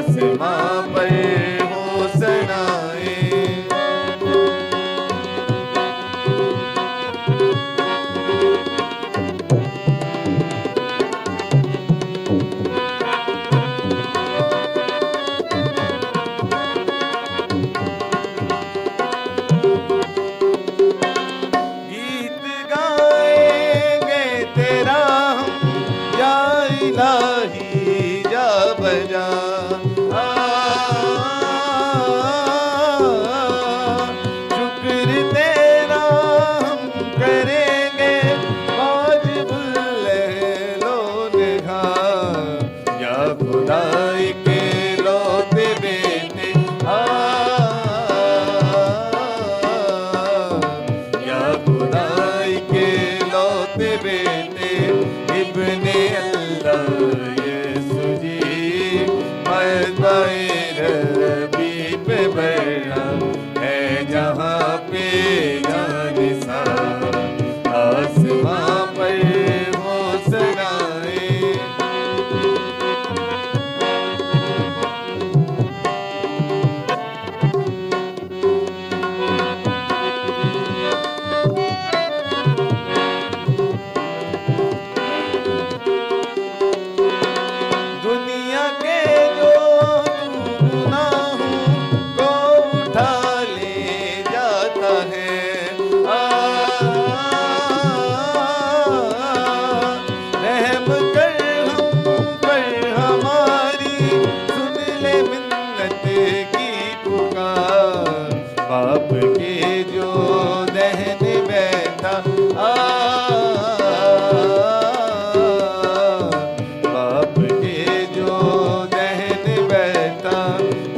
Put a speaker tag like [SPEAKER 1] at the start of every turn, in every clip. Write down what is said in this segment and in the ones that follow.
[SPEAKER 1] आसमां पर होसनाए। गीत गाएंगे तेरा हम या इलाही जा बजा। शुक्र तेरा हम करेंगे वाजिब लहलो निहा। या खुदाई के लौटे बेटे या खुदाई के लौटे बेटे इब्ने अल्लाह यीशु जी। मज़बाए रबी पे बड़ा है जहाँ पे जानिसा। आसमां पर होसनाए। दुनिया के जो गुनाहों को उठा ले जाता है। रहम कर हम पर हमारी सुन ले मिन्नत की पुकार। पाप के जो दहन बैठा बाप के जो दहन बैठा।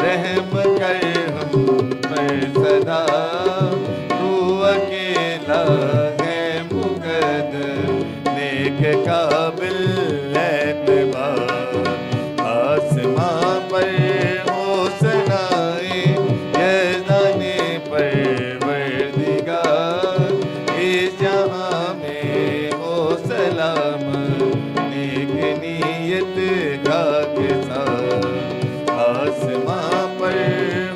[SPEAKER 1] रहम कर हम पर सदा। तू अकेला है मुकद्दर नेक काबिल एतबार। आसमां पर होसनाए यज़दाने परवरदिगार। इस जहां में हो सलाम नेक नीयत का के साथ। आसमां पर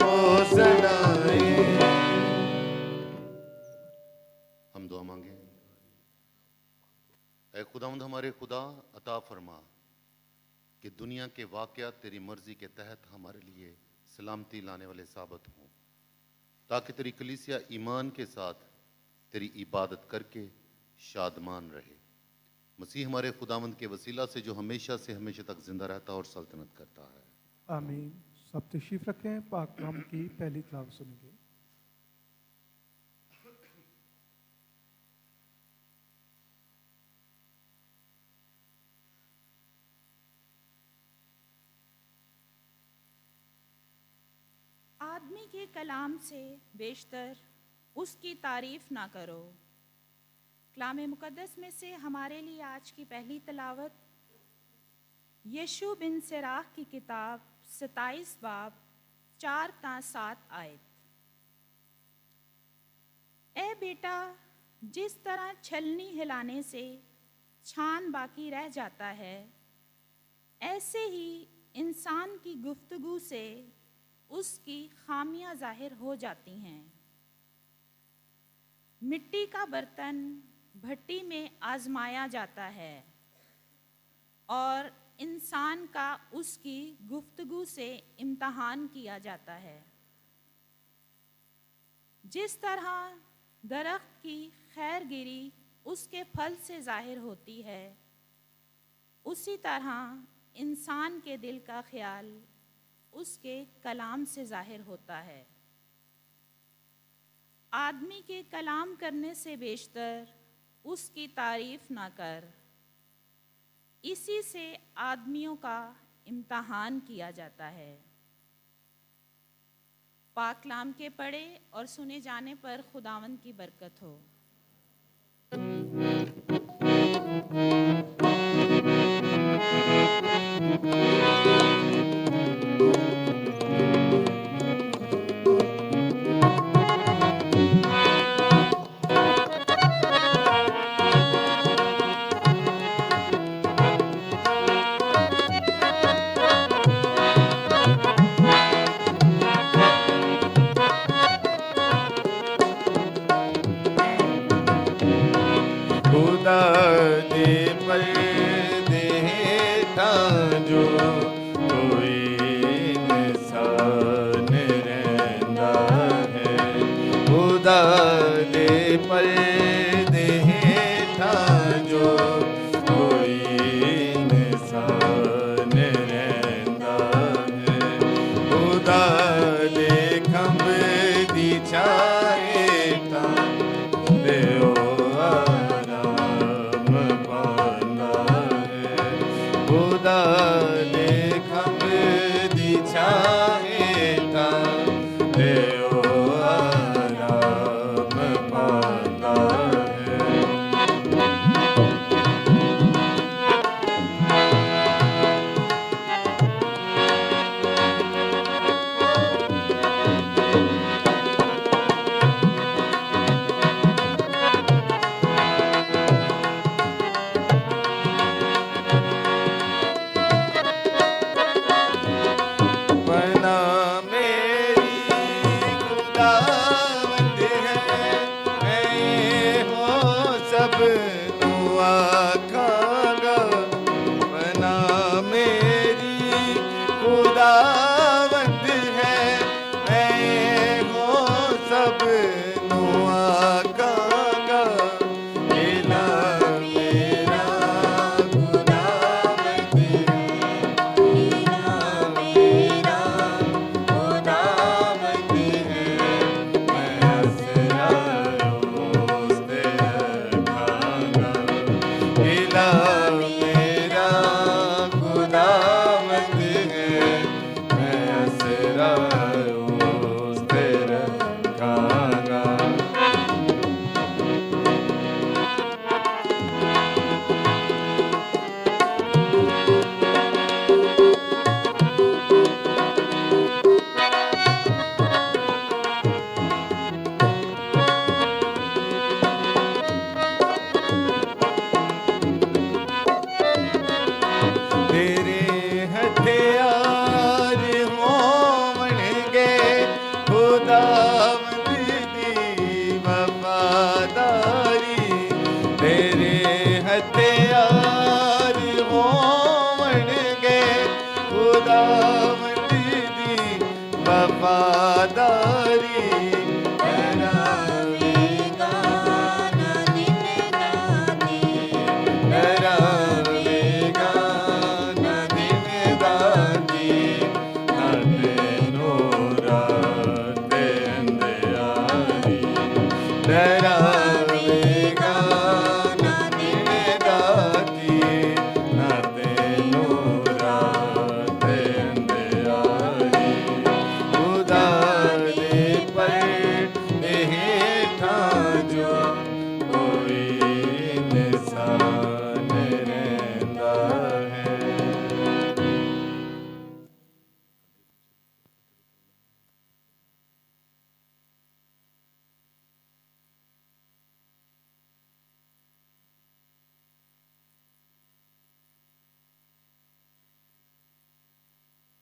[SPEAKER 1] होसनाए।
[SPEAKER 2] हम दुआ मांगे। ऐ खुदावंद हमारे खुदा, अता फरमा कि दुनिया के वाक़यात तेरी मर्जी के तहत हमारे लिए सलामती लाने वाले साबित हों, ताकि तेरी कलीसिया ईमान के साथ तेरी इबादत करके शादमान रहे। मसीह हमारे खुदावंद के वसीला से जो हमेशा से हमेशा तक जिंदा रहता और सल्तनत करता है।
[SPEAKER 3] आमीन। सब तशरीफ रखें, पाक कलाम की पहली तिलावत सुनेंगे।
[SPEAKER 4] आदमी के कलाम से बेशतर उसकी तारीफ ना करो। कलाम मुकद्दस में से हमारे लिए आज की पहली तिलावत यशू बिन सिराह की किताब 27 बाब 4 ता 7 आयत। ए बेटा, जिस तरह छलनी हिलाने से छान बाकी रह जाता है, ऐसे ही इंसान की गुफ्तगू से उसकी खामियां जाहिर हो जाती हैं। मिट्टी का बर्तन भट्टी में आजमाया जाता है और इंसान का उसकी गुफ्तगू से इम्तहान किया जाता है। जिस तरह दरख्त की खैरगिरी उसके फल से जाहिर होती है, उसी तरह इंसान के दिल का ख्याल उसके कलाम से जाहिर होता है। आदमी के कलाम करने से बेशतर उसकी तारीफ ना कर। इसी से आदमियों का इम्तहान किया जाता है। पाक कलाम के पढ़े और सुने जाने पर खुदावंद की बरकत हो।
[SPEAKER 1] पर्दे हेठां जो कोई इंसान रहंदा है खुदा दे खंभ दी छां हेठां दिओ आराम पांदा है खुदा दे खंभ दी छां हेठां दिओ आराम पांदा है बना मेरी खुदावंद है मैं हो सब दुआ खागा बना मेरी खुदावंद है मैं हो सब दुआ खागा मेरा मेरा खुदावंद है मेरा खुदावंद है मैं असरा रोज़ रखांगा मेरा मेरा खुदावंद है मैं असरा रोज़ रखांगा तेरे हथियार होवणगे खुदावंद दी वफादारी तेरे हथियार होवणगे खुदावंद दी वफादारी करावेगा ना दिन दाती करावेगा ना दिन दाती ना तेनो रात अंधियारी करावेगा ना दिन दाती ना तेनो रात अंधियारी खुदा दे पर्दे हेठां जो कोई इंसान रहंदा है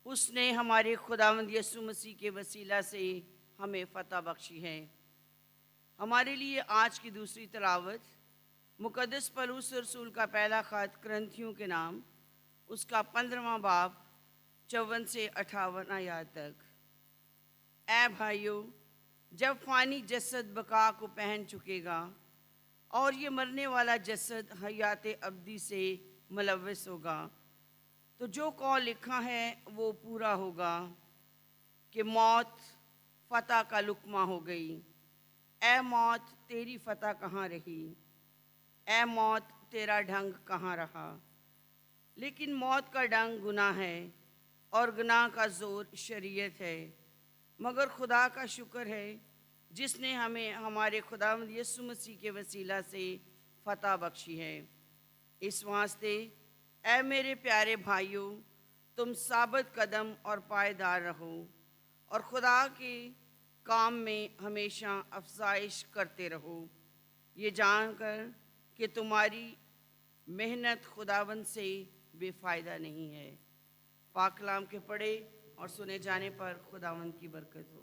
[SPEAKER 5] उसने हमारे खुदावंद यीशु मसीह के वसीला से हमें फ़तह बख्शी है। हमारे लिए आज की दूसरी तिलावत मुक़द्दस पौलुस रसूल का पहला ख़त करंथियों के नाम उसका 15वां बाब 54 से 58 आयत तक। ऐ भाइयों, जब फ़ानी जसद बका को पहन चुकेगा और ये मरने वाला जसद हयात अब्दी से मुलव्वस होगा, तो जो कौल लिखा है वो पूरा होगा कि मौत फ़तह का लुकमा हो गई। ए मौत, तेरी फ़तह कहाँ रही? ए मौत, तेरा ढंग कहाँ रहा? लेकिन मौत का ढंग गुनाह है और गुनाह का ज़ोर शरीयत है। मगर खुदा का शुक्र है जिसने हमें हमारे खुदावंद यीशु मसीह के वसीला से फ़तह बख्शी है। इस वास्ते ऐ मेरे प्यारे भाइयों, तुम साबित कदम और पायदार रहो और खुदा के काम में हमेशा अफजाइश करते रहो, ये जानकर कि तुम्हारी मेहनत खुदावंद से बेफ़ायदा नहीं है। पाक कलाम के पढ़े और सुने जाने पर खुदावंद की बरकत हो।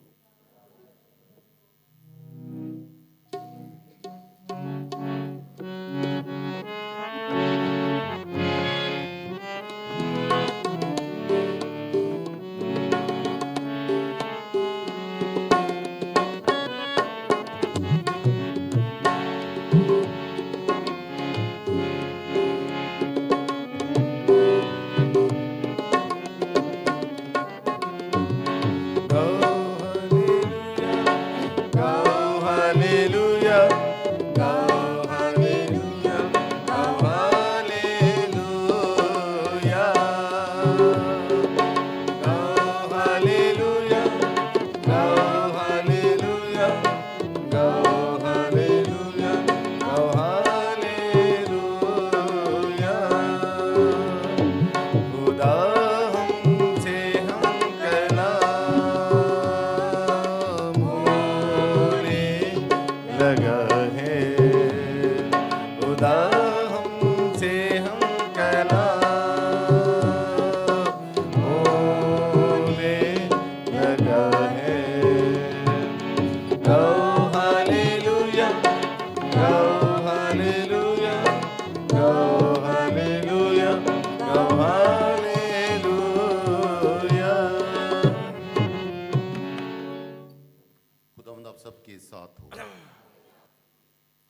[SPEAKER 2] साथ हो।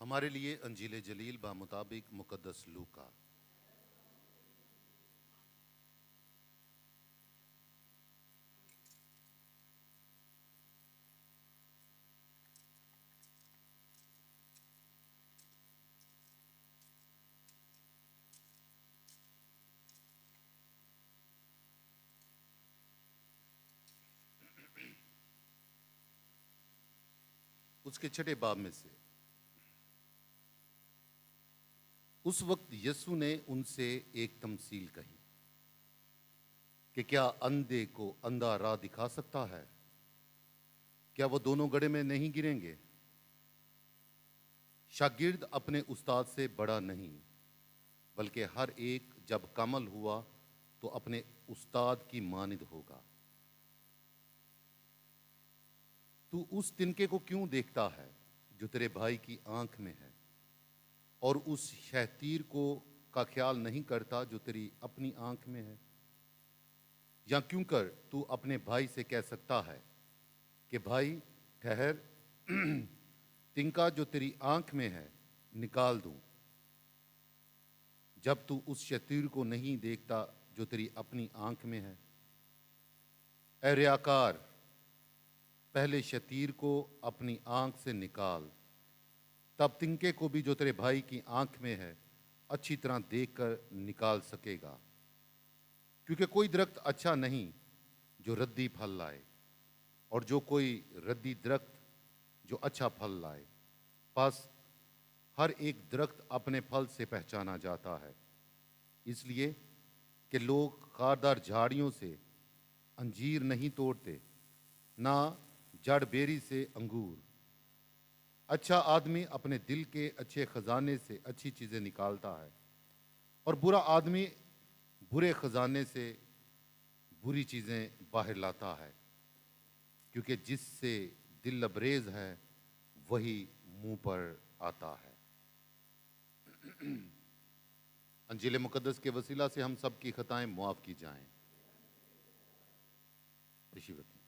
[SPEAKER 2] हमारे लिए अंजील जलील बा मुताबिक मुकद्दस लूका। उसके छठे बाब में से, उस वक्त यीशु ने उनसे एक तमसील कही कि क्या अंधे को अंधा राह दिखा सकता है? क्या वो दोनों गड्ढे में नहीं गिरेंगे? शागिर्द अपने उस्ताद से बड़ा नहीं, बल्कि हर एक जब कामल हुआ तो अपने उस्ताद की मानिद होगा। तू उस तिनके को क्यों देखता है जो तेरे भाई की आंख में है, और उस शहतीर को का ख्याल नहीं करता जो तेरी अपनी आंख में है? या क्यों कर तू अपने भाई से कह सकता है कि भाई ठहर, तिनका जो तेरी आंख में है निकाल दूं, जब तू उस शहतीर को नहीं देखता जो तेरी अपनी आंख में है? ऐ रियाकार, पहले शतीर को अपनी आंख से निकाल, तब तिनके को भी जो तेरे भाई की आंख में है अच्छी तरह देखकर निकाल सकेगा। क्योंकि कोई दरख्त अच्छा नहीं जो रद्दी फल लाए, और जो कोई रद्दी दरख्त जो अच्छा फल लाए। बस हर एक दरख्त अपने फल से पहचाना जाता है, इसलिए कि लोग खारदार झाड़ियों से अंजीर नहीं तोड़ते, ना जड़ बेरी से अंगूर। अच्छा आदमी अपने दिल के अच्छे खजाने से अच्छी चीज़ें निकालता है, और बुरा आदमी बुरे खजाने से बुरी चीज़ें बाहर लाता है, क्योंकि जिससे दिल लबरेज है वही मुंह पर आता है। अंजील मुकद्दस के वसीला से हम सब की खताएं मुआफ़ की जाएं। तशरीफ़ रखें।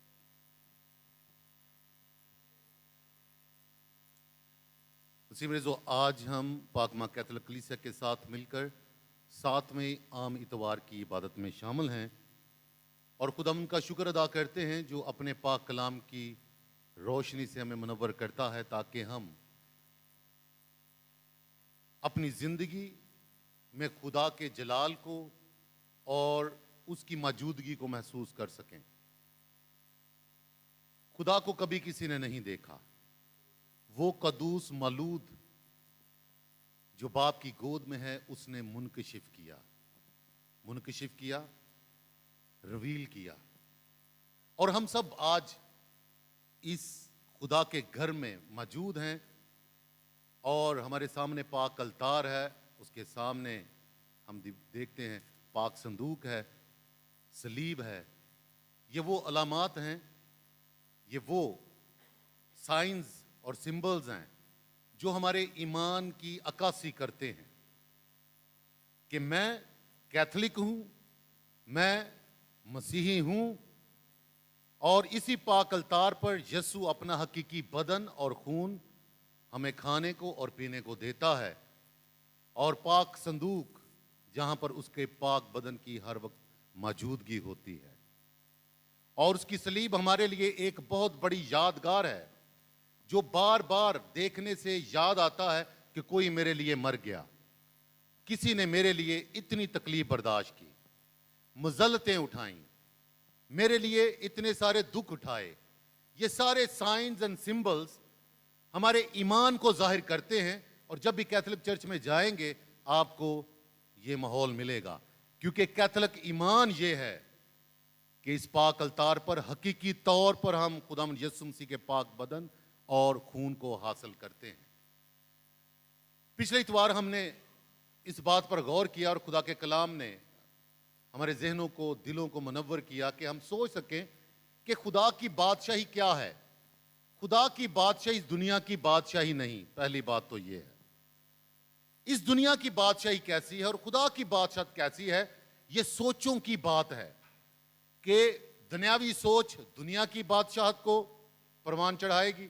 [SPEAKER 2] जो आज हम पाक मां कैथोलिक कलीसिया के साथ मिलकर 7वें आम इतवार की इबादत में शामिल हैं, और खुदावंद का शुक्र अदा करते हैं जो अपने पाक कलाम की रोशनी से हमें मुनव्वर करता है, ताकि हम अपनी ज़िंदगी में खुदा के जलाल को और उसकी मौजूदगी को महसूस कर सकें। खुदा को कभी किसी ने नहीं देखा, वो कदूस मलूद जो बाप की गोद में है उसने मुनकशिफ किया, रिवील किया। और हम सब आज इस खुदा के घर में मौजूद हैं, और हमारे सामने पाक अलतार है, उसके सामने हम देखते हैं पाक संदूक है, सलीब है। ये वो अलामात हैं, ये वो साइंस और सिंबल्स हैं जो हमारे ईमान की अक्कासी करते हैं कि मैं कैथोलिक हूँ, मैं मसीही हूँ, और इसी पाक अलतार पर यीशु अपना हकीकी बदन और खून हमें खाने को और पीने को देता है, और पाक संदूक जहाँ पर उसके पाक बदन की हर वक्त मौजूदगी होती है। और उसकी सलीब हमारे लिए एक बहुत बड़ी यादगार है, जो बार बार देखने से याद आता है कि कोई मेरे लिए मर गया, किसी ने मेरे लिए इतनी तकलीफ बर्दाश्त की, मुज़ल्लतें उठाई, मेरे लिए इतने सारे दुख उठाए। ये सारे साइंस एंड सिंबल्स हमारे ईमान को जाहिर करते हैं, और जब भी कैथोलिक चर्च में जाएंगे आपको ये माहौल मिलेगा, क्योंकि कैथोलिक ईमान ये है कि इस पाक अलतार पर हकीकी तौर पर हम खुदावंद यीशु मसीह के पाक बदन और खून को हासिल करते हैं। पिछले इतवार हमने इस बात पर गौर किया, और खुदा के कलाम ने हमारे जहनों को, दिलों को मुनव्वर किया कि हम सोच सकें कि खुदा की बादशाही क्या है। खुदा की बादशाही इस दुनिया की बादशाही नहीं। पहली बात तो ये है, इस दुनिया की बादशाही कैसी है और खुदा की बादशाह कैसी है, ये सोचों की बात है कि दुनियावी सोच दुनिया की बादशाहत को परवान चढ़ाएगी,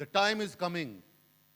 [SPEAKER 2] The time is coming,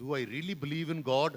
[SPEAKER 2] Do I really believe in God?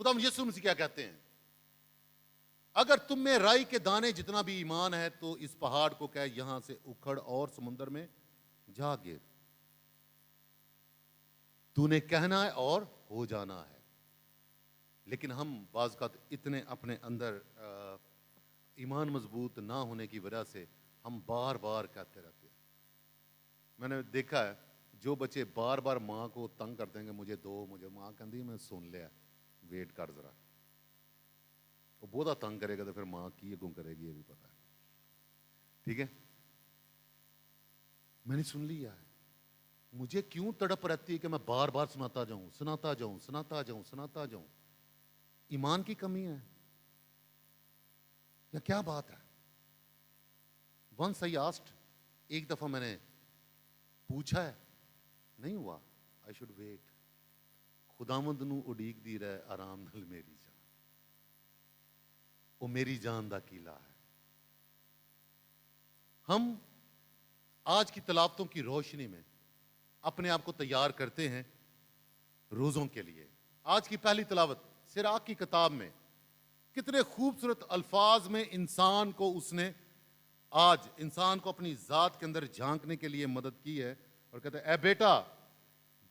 [SPEAKER 2] खुदा यीशु मसीह क्या कहते हैं? अगर तुम में राई के दाने जितना भी ईमान है तो इस पहाड़ को कह यहां से उखड़ और समुद्र में जा गिर। तूने कहना है और हो जाना है। लेकिन हम बाज़ का इतने अपने अंदर ईमान मजबूत ना होने की वजह से हम बार बार कहते रहते हैं। मैंने देखा है जो बच्चे बार बार माँ को तंग करते हैं कि मुझे दो, मुझे, माँ कहती मैं सुन लिया, वेट कर जरा। वो बहुता तंग करेगा तो फिर माँ की अगों करेगी, ये भी पता है। ठीक है, मैंने सुन लिया है। मुझे क्यों तड़प रहती है कि मैं बार बार सुनाता जाऊं, सुनाता जाऊं, सुनाता जाऊं, सुनाता जाऊं? ईमान की कमी है या क्या बात है? वंस आई आस्क्ड, एक दफा मैंने पूछा है, नहीं हुआ, आई शुड वेट। खुदावंद नू उड़ीक दी रहे आराम नाल मेरी जान, वो मेरी जान दा कीला है। हम आज की तलावतों की रोशनी में अपने आप को तैयार करते हैं रोज़ों के लिए। आज की पहली तलावत सिराक की किताब में कितने खूबसूरत अल्फाज में इंसान को उसने आज इंसान को अपनी ज़ात के अंदर झांकने के लिए मदद की है। और कहते हैं, ए बेटा,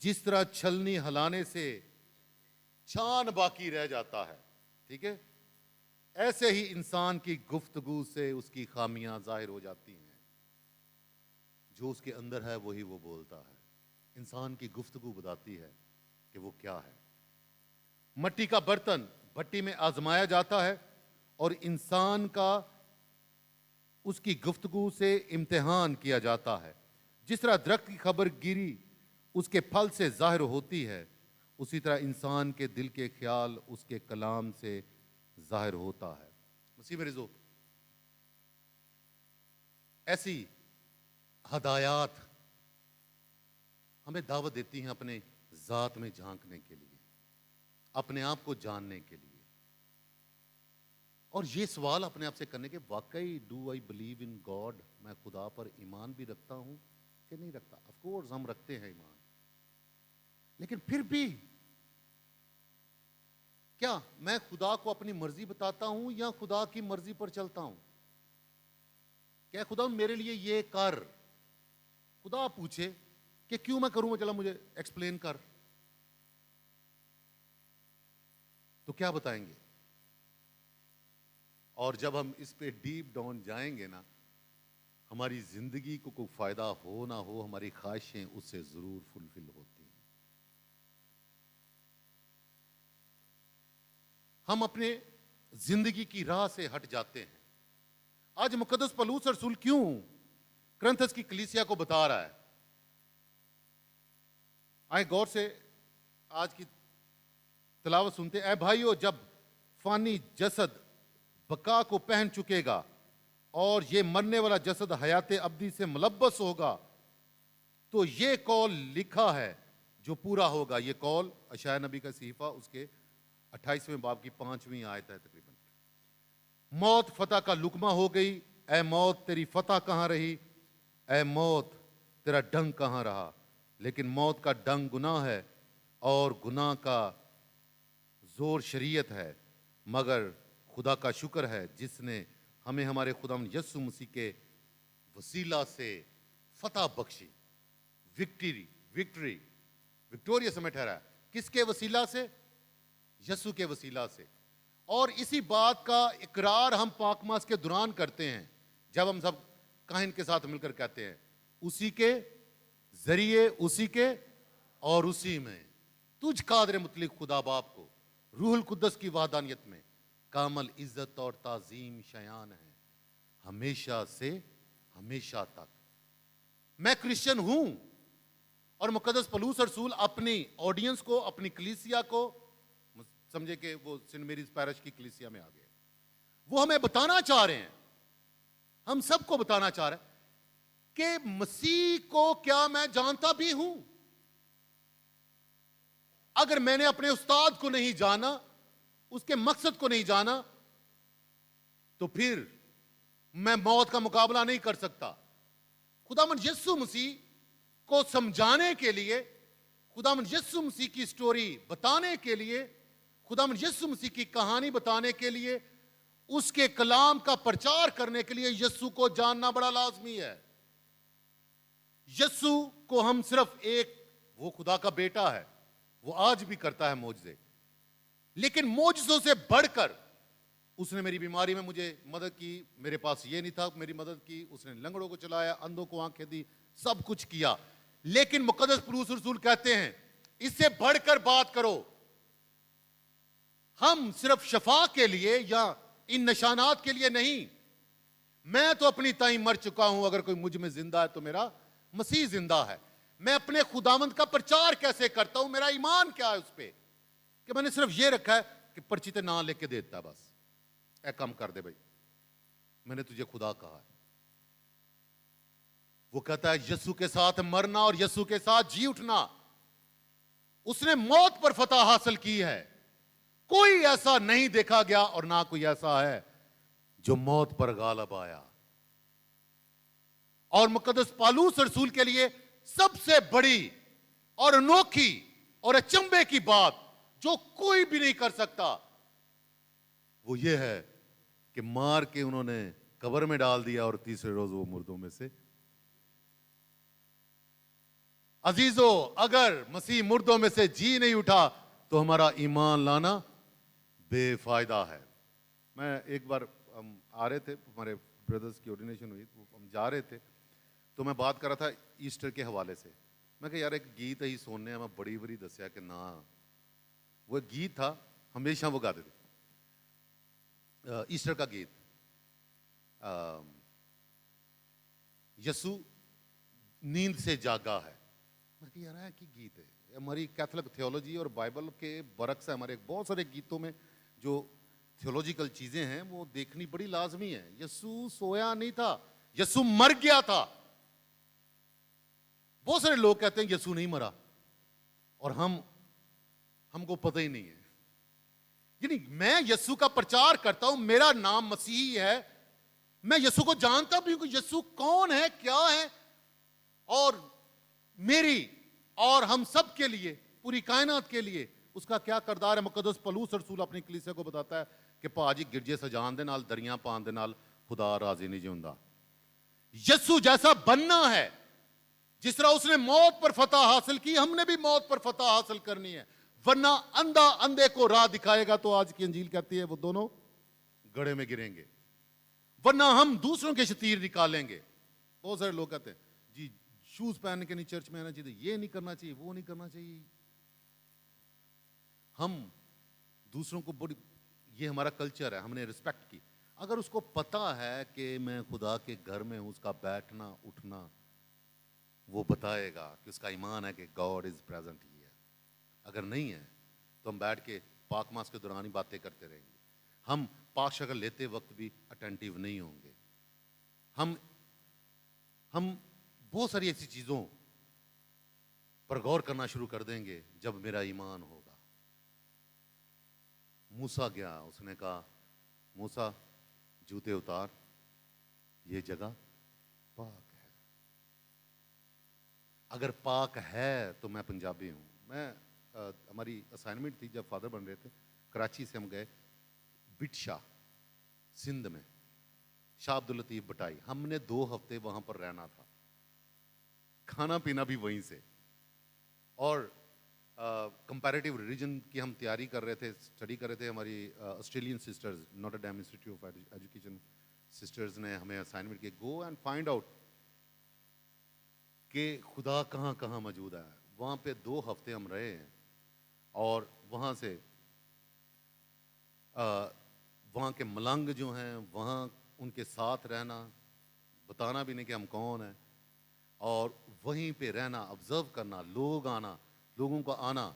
[SPEAKER 2] जिस तरह छलनी हलाने से छान बाकी रह जाता है, ठीक है, ऐसे ही इंसान की गुफ्तगू से उसकी खामियां जाहिर हो जाती हैं। जो उसके अंदर है वही वो बोलता है। इंसान की गुफ्तगू बताती है कि वो क्या है। मट्टी का बर्तन भट्टी में आजमाया जाता है और इंसान का उसकी गुफ्तगू से इम्तिहान किया जाता है। जिस तरह दरख्त की खबर गिरी उसके फल से जाहिर होती है, उसी तरह इंसान के दिल के ख्याल उसके कलाम से जाहिर होता है। मसीह में रिज़ो, ऐसी हदायत हमें दावत देती हैं अपने ज़ात में झांकने के लिए, अपने आप को जानने के लिए, और ये सवाल अपने आप से करने के, वाकई do I believe in God? मैं खुदा पर ईमान भी रखता हूं कि नहीं रखता? ऑफ कोर्स हम रखते हैं ईमान, लेकिन फिर भी क्या मैं खुदा को अपनी मर्जी बताता हूं या खुदा की मर्जी पर चलता हूं? क्या खुदा मेरे लिए ये कर, खुदा पूछे कि क्यों मैं करूं, चला मुझे एक्सप्लेन कर, तो क्या बताएंगे? और जब हम इस पे डीप डाउन जाएंगे ना, हमारी जिंदगी को कोई फायदा हो ना हो, हमारी ख्वाहिशें उससे जरूर फुलफिल होती हैं। हम अपने जिंदगी की राह से हट जाते हैं। आज मुकद्दस पौलुस रसूल क्यों कुरिन्थस की कलीसिया को बता रहा है? आए गौर से आज की तिलावत सुनते। ऐ भाइयों, जब फानी जसद बका को पहन चुकेगा और ये मरने वाला जसद हयात अब्दी से मुलब्बस होगा, तो ये कौल लिखा है जो पूरा होगा। ये कौल अशाया नबी का सहीफा उसके 28वें बाब की 5वीं आयत है तकरीबन। मौत फतह का लुकमा हो गई, ऐ मौत तेरी फतह कहाँ रही? ऐ मौत तेरा डंग कहाँ रहा? लेकिन मौत का डंग गुनाह है और गुनाह का जोर शरीयत है, मगर खुदा का शुक्र है जिसने हमें हमारे खुदा यीशु मसीह के वसीला से फतह बख्शी, विक्टोरियस हमें ठहरा। किसके वसीला से? यीशु के वसीला से। और इसी बात का इकरार हम पाक मास के दौरान करते हैं, जब हम सब काहिन के साथ मिलकर कहते हैं, उसी के जरिए, उसी के और उसी में तुझ कादर मुतलिक खुदा बाप को रूहुल कुद्दस की वहदानियत में कामल इज्जत और ताजीम शयान है हमेशा से हमेशा तक। मैं क्रिश्चियन हूं और मुकद्दस पौलुस रसूल अपनी ऑडियंस को, अपनी कलीसिया को, समझे कि वो सेंट मेरीज पैरिश की कलीसिया में आ गए, वो हमें बताना चाह रहे हैं, हम सबको बताना चाह रहे हैं कि मसीह को क्या मैं जानता भी हूं? अगर मैंने अपने उस्ताद को नहीं जाना, उसके मकसद को नहीं जाना, तो फिर मैं मौत का मुकाबला नहीं कर सकता। खुदावंद यीशु मसीह को समझाने के लिए, खुदावंद यीशु मसीह की स्टोरी बताने के लिए खुदावंद यीशु मसीह की कहानी बताने के लिए, उसके कलाम का प्रचार करने के लिए यीशु को जानना बड़ा लाजमी है। यीशु को हम सिर्फ वो खुदा का बेटा है, वो आज भी करता है मोजज़े, लेकिन मोजज़ों से बढ़कर उसने मेरी बीमारी में मुझे मदद की। मेरे पास ये नहीं था, मेरी मदद की। उसने लंगड़ों को चलाया, अंधों को आंखें दी, सब कुछ किया। लेकिन मुकद्दस पौलुस रसूल कहते हैं इससे बढ़कर बात करो। हम सिर्फ शफा के लिए या इन निशानात के लिए नहीं, मैं तो अपनी ताई मर चुका हूं, अगर कोई मुझ में जिंदा है तो मेरा मसीह जिंदा है। मैं अपने खुदावंद का प्रचार कैसे करता हूं, मेरा ईमान क्या है उस पे, कि मैंने सिर्फ ये रखा है कि पर्ची ते ना लेके देता, बस ए कम कर दे भाई, मैंने तुझे खुदा कहा है। वो कहता है यीशु के साथ मरना और यीशु के साथ जी उठना। उसने मौत पर फतह हासिल की है। कोई ऐसा नहीं देखा गया और ना कोई ऐसा है जो मौत पर गालिब आया। और मुकद्दस पौलुस रसूल के लिए सबसे बड़ी और अनोखी और अचंभे की बात जो कोई भी नहीं कर सकता, वो ये है कि मार के उन्होंने कब्र में डाल दिया और तीसरे रोज वो मुर्दों में से। अजीजों, अगर मसीह मुर्दों में से जी नहीं उठा तो हमारा ईमान लाना बेफायदा है। मैं एक बार, हम आ रहे थे, हमारे ब्रदर्स की ऑर्डिनेशन हुई, हम जा रहे थे, तो मैं बात कर रहा था ईस्टर के हवाले से। मैं कहा यार एक गीत ही सुनने, मैं बड़ी बड़ी दसिया कि ना, वो गीत था, हमेशा वो गाते थे ईस्टर का गीत, यीशु नींद से जागा है। मैं कहा यार की गीत है, हमारी कैथोलिक थियोलॉजी और बाइबल के बरक्स है, हमारे बहुत सारे गीतों में जो थियोलॉजिकल चीजें हैं वो देखनी बड़ी लाजमी है। यीशु सोया नहीं था, यीशु मर गया था। बहुत सारे लोग कहते हैं यीशु नहीं मरा और हमको पता ही नहीं है। यानी मैं यीशु का प्रचार करता हूं, मेरा नाम मसीही है, मैं यीशु को जानता भी हूं कि यीशु कौन है, क्या है, और मेरी और हम सब के लिए, पूरी कायनात के लिए उसका क्या किरदार है। मुकद्दस पौलुस रसूल अपनी कलीसिया को बताता है कि भाजी गिरजे सजान दे नाल, दरियां पान दे नाल खुदा राजी नहीं जिंदा। यीशु जैसा बनना है, जिस तरह उसने मौत पर फतह हासिल की, हमने भी मौत पर फतह हासिल करनी है। वरना अंधा अंधे को राह दिखाएगा तो आज की अंजील कहती है वो दोनों गड्ढे में गिरेंगे। वरना हम दूसरों के शतीर निकालेंगे। बहुत सारे लोग कहते हैं जी शूज पहन के नहीं चर्च में आना चाहिए, ये नहीं करना चाहिए, वो नहीं करना चाहिए। हम दूसरों को बड़ी, ये हमारा कल्चर है, हमने रिस्पेक्ट की। अगर उसको पता है कि मैं खुदा के घर में हूं, उसका बैठना उठना वो बताएगा कि उसका ईमान है कि गॉड इज प्रेजेंट हियर। अगर नहीं है तो हम बैठ के पाक मास के दौरान ही बातें करते रहेंगे। हम पाक शक्ल लेते वक्त भी अटेंटिव नहीं होंगे। हम बहुत सारी ऐसी चीजों पर गौर करना शुरू कर देंगे जब मेरा ईमान होगा। मूसा गया, उसने कहा मूसा जूते उतार, ये जगह पाक है। अगर पाक है तो मैं पंजाबी हूं। मैं हमारी असाइनमेंट थी जब फादर बन रहे थे, कराची से हम गए बिटशा सिंध में, शाह अब्दुल लतीफ बटाई। हमने 2 हफ्ते वहां पर रहना था, खाना पीना भी वहीं से, और कंपैरेटिव रिलीजन की हम तैयारी कर रहे थे, स्टडी कर रहे थे। हमारी Australian sisters, not dam institute of education sisters ने हमें असाइनमेंट किया, गो एंड फाइंड आउट कि खुदा कहाँ कहाँ मौजूद है। वहाँ पे 2 हफ्ते हम रहे हैं और वहाँ से वहाँ के मलंग जो हैं, वहाँ उनके साथ रहना, बताना भी नहीं कि हम कौन हैं, और वहीं पे रहना, ऑब्जर्व करना, लोग आना, लोगों का आना,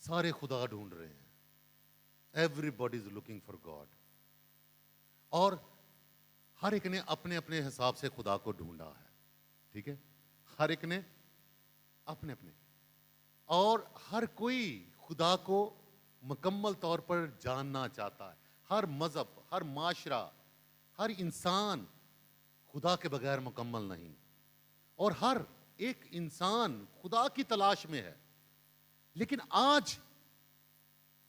[SPEAKER 2] सारे खुदा ढूंढ रहे हैं। Everybody is looking for God. और हर एक ने अपने अपने हिसाब से खुदा को ढूंढा है, ठीक है, हर एक ने अपने अपने, और हर कोई खुदा को मुकम्मल तौर पर जानना चाहता है। हर मजहब, हर माशरा, हर इंसान खुदा के बगैर मुकम्मल नहीं, और हर एक इंसान खुदा की तलाश में है। लेकिन आज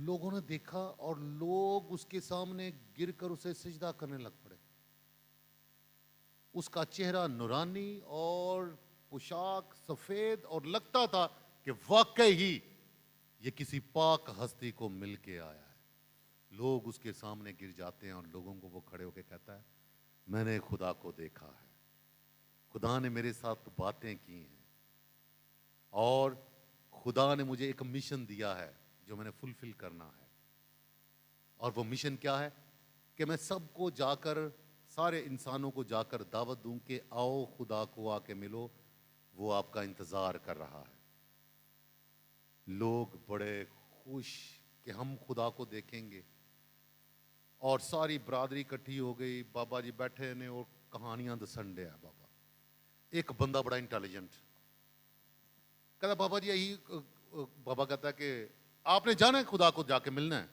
[SPEAKER 2] लोगों ने देखा और लोग उसके सामने गिरकर उसे सिजदा करने लग पड़े। उसका चेहरा नूरानी और पोशाक सफेद, और लगता था कि वाकई ही ये किसी पाक हस्ती को मिल के आया है। लोग उसके सामने गिर जाते हैं और लोगों को वो खड़े होकर कहता है, मैंने खुदा को देखा है, खुदा ने मेरे साथ बातें की हैं और खुदा ने मुझे एक मिशन दिया है जो मैंने फुलफिल करना है। और वो मिशन क्या है कि मैं सबको जाकर, सारे इंसानों को जाकर दावत दूं कि आओ खुदा को आके मिलो, वो आपका इंतजार कर रहा है। लोग बड़े खुश कि हम खुदा को देखेंगे, और सारी बरादरी इकट्ठी हो गई। बाबा जी बैठे ने और कहानियां दसन डे बाबा। एक बंदा बड़ा इंटेलिजेंट कहता, बाबा जी यही, बाबा कहता है कि आपने जाना है खुदा को जाके मिलना है।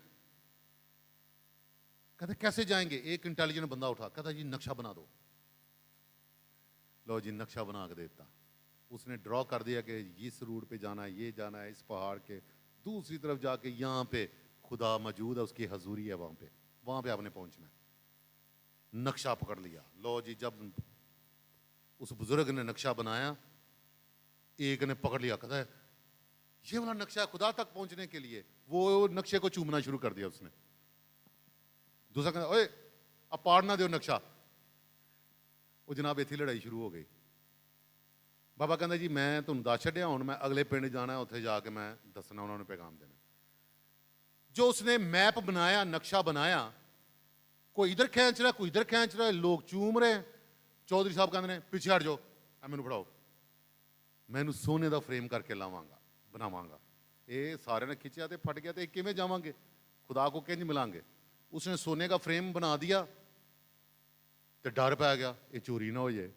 [SPEAKER 2] कहते कैसे जाएंगे? एक इंटेलिजेंट बंदा उठा, कहता जी नक्शा बना दो। लो जी नक्शा बना के देता। उसने ड्रॉ कर दिया कि इस रूट पे जाना है, ये जाना है, इस पहाड़ के दूसरी तरफ जाके यहाँ पे खुदा मौजूद है, उसकी हजूरी है वहां पे आपने पहुंचना है। नक्शा पकड़ लिया। लो जी जब उस बुजुर्ग ने नक्शा बनाया, एक ने पकड़ लिया, कहता है ये वाला नक्शा है खुदा तक पहुंचने के लिए। वो नक्शे को चूमना शुरू कर दिया उसने। दूसरा कहता, ओए अब पाड़ ना दो नक्शा। वो जनाब इतनी लड़ाई शुरू हो गई। बाबा कहता जी मैं तुम दस छड्या, हुण मैं अगले पिंड जाना है, उत्थे जाके मैं दसना, उन्होंने पैगाम देना। जो उसने मैप बनाया, नक्शा बनाया, कोई इधर खींच रहा है, कोई इधर खींच रहा है, लोग चूम रहे हैं। चौधरी साहब कहते हैं पिछे हट जाओ, मैनू फड़ाओ, मैनू सोने का फ्रेम करके लावांगा, बनावांगा। ये सारे ने खिंचिया तो फट गया, तो किवें जावांगे, खुदा को किंज मिलांगे। उसने सोने का फ्रेम बना दिया तो डर पै गया ये चोरी ना हो जाए।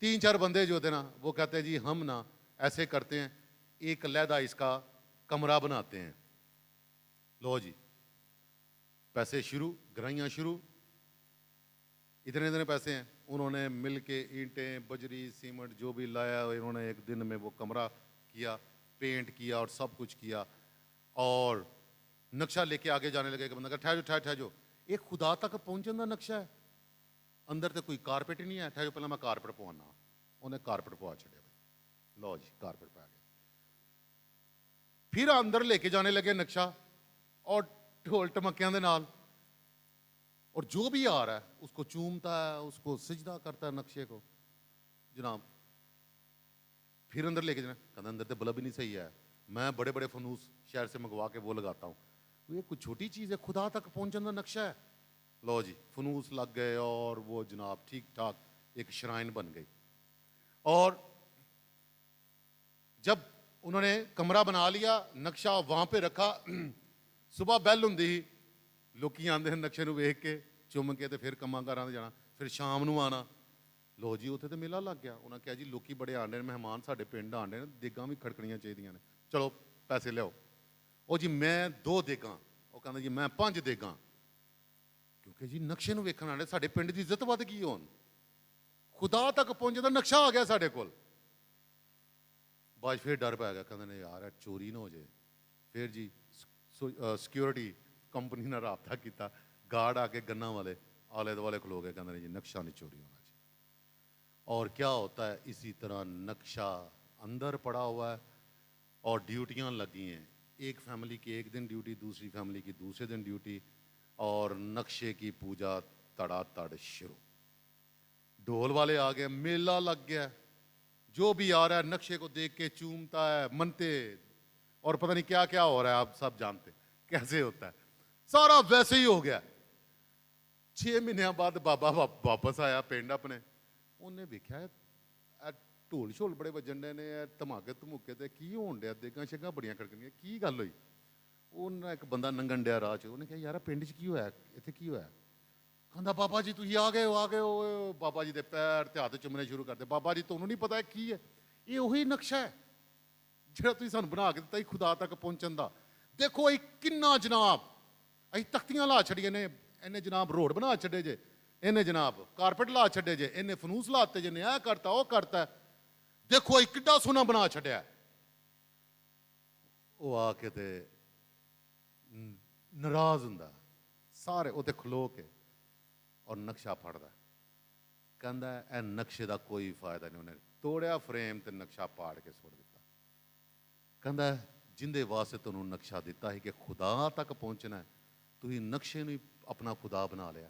[SPEAKER 2] तीन चार बंदे जो थे ना, वो कहते हैं जी हम ना ऐसे करते हैं, एक अलहदा इसका कमरा बनाते हैं। लो जी पैसे शुरू, गराइयाँ शुरू, इतने इतने पैसे हैं। उन्होंने मिल के ईंटें, बजरी, सीमेंट जो भी लाया, इन्होंने एक दिन में वो कमरा किया, पेंट किया और सब कुछ किया। और नक्शा लेके आगे जाने लगे। एक बंदा कहा ठहरो, ये खुदा तक पहुंचने का नक्शा है, अंदर तो कोई कारपेट ही नहीं है, ठहरो पहले मैं कारपेट पवाना। उन्हें कारपेट पवा छड़िया। लो जी कारपेट पा गया। फिर अंदर लेके जाने लगे नक्शा, और ढोल टमकियां दे नाल, और जो भी आ रहा है उसको चूमता है, उसको सिजदा करता है नक्शे को जनाब। फिर अंदर लेके जाना, कहता अंदर तो बल्ब ही नहीं सही है, मैं बड़े बड़े फनूस शहर से मंगवा के वो लगाता हूँ। ये कुछ छोटी चीज़ है, खुदा तक पहुँचने का नक्शा है। लो जी फनूस लग गए और वो जनाब ठीक ठाक एक श्राइन बन गई। और जब उन्होंने कमरा बना लिया, नक्शा वहाँ पे रखा, सुबह बैल होंदी ही लोग आते हैं नक्शे को वेख के, चुम के, तो फिर कमां कारां ते जाना, फिर शाम को आना। लो जी उत्थे तो मेला लग गया। उन्होंने कहा जी लोग बड़े आंडे ने, मेहमान साढ़े पिंड आंडे ने, देगां भी खड़कनियां चाहिए ने, चलो पैसे लियाओ। ਉਹ जी मैं 2 देगां, ਉਹ ਕਹਿੰਦਾ जी मैं 5 देगां, क्योंकि जी नक्शे ਨੂੰ ਵੇਖਣ ਆਲੇ ਸਾਡੇ ਪਿੰਡ ਦੀ ਇੱਜ਼ਤ ਵੱਧ ਗਈ। ਹੁਣ खुदा तक पहुंचे ਦਾ नक्शा आ गया ਸਾਡੇ ਕੋਲ। ਬਾਅਦ फिर डर पै गया, ਕਹਿੰਦੇ ਨੇ यार चोरी ना हो जाए। फिर जी सिक्योरिटी कंपनी ने राबता किया, गार्ड आके गन्ना वाले आले दुआले खलो गए, कहते जी नक्शा नहीं चोरी होना चाहिए। और क्या होता है, इसी तरह नक्शा अंदर पड़ा हुआ है और ड्यूटियां लगी हैं। एक फैमिली की एक दिन ड्यूटी, दूसरी फैमिली की दूसरे दिन ड्यूटी, और नक्शे की पूजा तड़ातड़ शुरू। ढोल वाले आ गए, मेला लग गया, जो भी आ रहा है नक्शे को देख के चूमता है, मनते, और पता नहीं क्या क्या हो रहा है, आप सब जानते कैसे होता है। सारा वैसे ही हो गया। 6 महीने बाद बाबा वापस आया पिंड अपने, उन्हें देखा ढोल शोल बड़े वजन डे ने, धमाके धमूके ते की होण डिया, देगां शेगां बड़ियां खड़कनियां, की गल होई। उन्हें एक बंदा लंघन डिया राह च, उन्हें कहा यार पिंड च की होया, इत्थे की होया। कहंदा बाबा जी तुसीं आ गए हो। बाबा जी दे पैर ते हत्थ चुमने शुरू करते। बाबा जी तुहानूं नहीं पता की है, ये उही नक्शा है ਜਿਹੜਾ ਤੁਸੀਂ ਸਾਨੂੰ ਬਣਾ ਕੇ ਦਿੱਤਾ ਸੀ खुदा तक पहुंचण ਦਾ। देखो ਇਹ किन्ना जनाब ਅਸੀਂ तख्तियां ला छड़ियां ने, इन्हें जनाब रोड बना छड़े जे, इन्हें जनाब कारपेट ला छड़े जे, इन्हें फनूस लाते जे ने, ऐ करता वो करता। देखो ਇਹ किड्डा सोना बना छड़िया। ਉਹ ਆ ਕੇ ਤੇ ਨਾਰਾਜ਼ ਹੁੰਦਾ, ਸਾਰੇ ਉੱਤੇ ਖਲੋ ਕੇ ਔਰ ਨਕਸ਼ਾ ਫੜਦਾ, ਕਹਿੰਦਾ ਇਹ ਨਕਸ਼ੇ ਦਾ ਕੋਈ ਫਾਇਦਾ ਨਹੀਂ। ਉਹਨੇ ਤੋੜਿਆ ਫਰੇਮ ਤੇ ਨਕਸ਼ਾ ਪਾੜ ਕੇ ਸੁੱਟ ਦਿੱਤਾ। ਕਹਿੰਦਾ ਜਿੰਦੇ ਵਾਸਤੇ ਤੁਹਾਨੂੰ ਨਕਸ਼ਾ ਦਿੱਤਾ ਹੈ ਕਿ ਖੁਦਾ ਤੱਕ ਪਹੁੰਚਣਾ ਹੈ, ਤੁਸੀਂ ਨਕਸ਼ੇ ਨੂੰ ਹੀ ਆਪਣਾ ਖੁਦਾ ਬਣਾ ਲਿਆ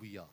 [SPEAKER 2] we are۔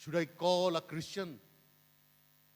[SPEAKER 2] should I call a Christian؟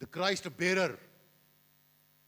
[SPEAKER 2] the Christ bearer،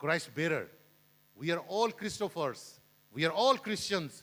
[SPEAKER 2] Christ bearer۔ we are all Christophers، we are all Christians۔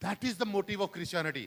[SPEAKER 2] That is the motive of Christianity۔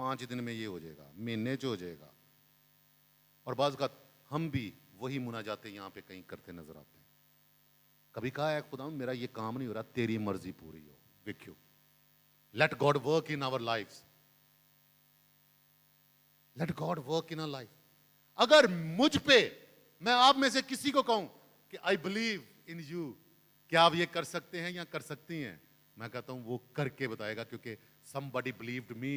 [SPEAKER 2] 5 दिन में ये हो जाएगा, महीने च हो जाएगा। और बाज़ का हम भी वही मुनाजाते यहाँ पे कहीं करते नजर आते हैं। कभी कहा है खुदा मेरा ये काम नहीं हो रहा, तेरी मर्जी पूरी हो, विक्यू। Let God work in our life, let God work in our life. अगर मुझ पे, मैं आप में से किसी को कहूं कि आई बिलीव इन यू, कि आप ये कर सकते हैं या कर सकती हैं, मैं कहता हूं वो करके बताएगा, क्योंकि somebody believed me।